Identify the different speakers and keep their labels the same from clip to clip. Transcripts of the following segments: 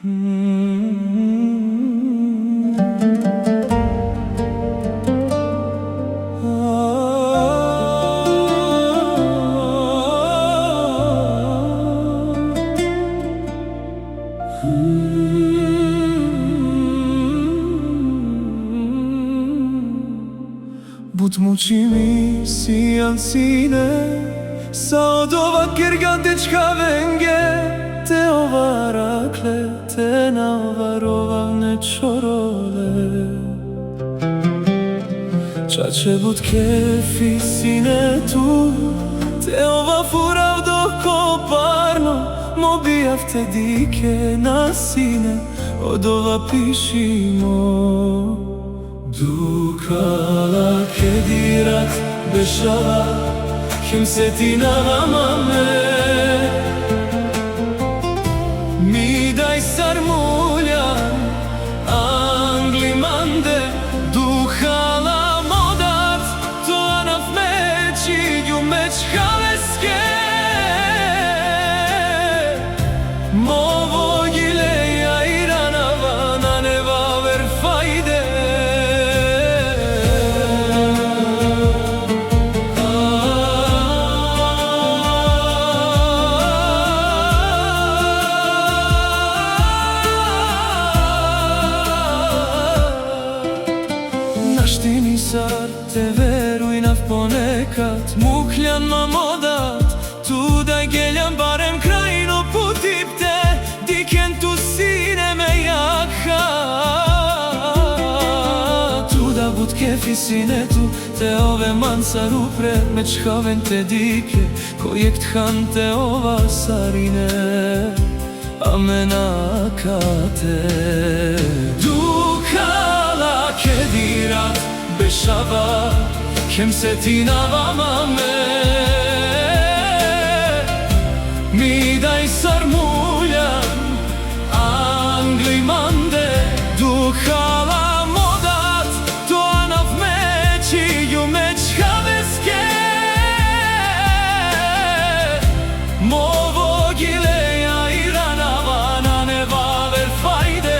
Speaker 1: But muqimi si janë sine, sa o dova kërgante qka venge, te ova rakle, te na ova rova në qorole. Qa që but kefi sine tu, te ova furav do ko parno, mo bijaf te dike na sine, o dova pishimo. Dukala kedirat beshava, kimseti navamame. Mi daj sarmuljan, anglimande, dukala modat, to anaf meqi, ju meq haleske. Movo gileja iranava, na neva ver fajde. Nashtini sar te veruj naf ponekat, mukljan ma modat, tu da geljan barem krajno putipte, diken tu sine me jakha. Tu da but kefi sine tu, te ove man sarupre, me qhaven te dike, ko jek t'han te ova sarine, amenakate. Dukala kedirat beshava, kimseti navamame. Mi daj sarmuljan, anglimande, dukala modat, to anaf meqi, ju meq haveske. Movo gileja iranava, na neva ver fajde.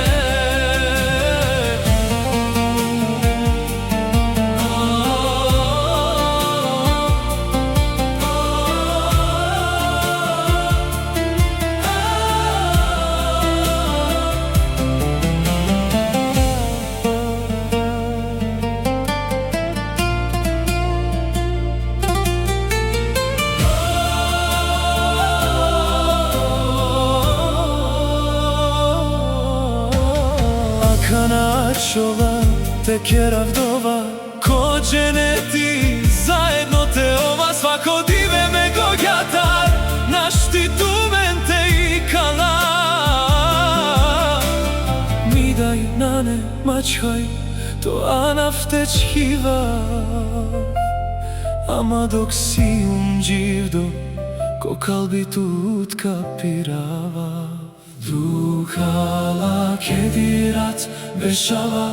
Speaker 1: Kana qova, te kjera vdova, ko gjeneti, zajedno te ova, svako dive me gogjatar, naštitumen te i kala. Mi daj nane maçhaj, to anaf te qhiva, ama dok si gjivdo, ko kalbi tu t'kapirava. Dukala kedirat beshava,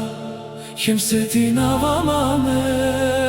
Speaker 1: kimseti navamame.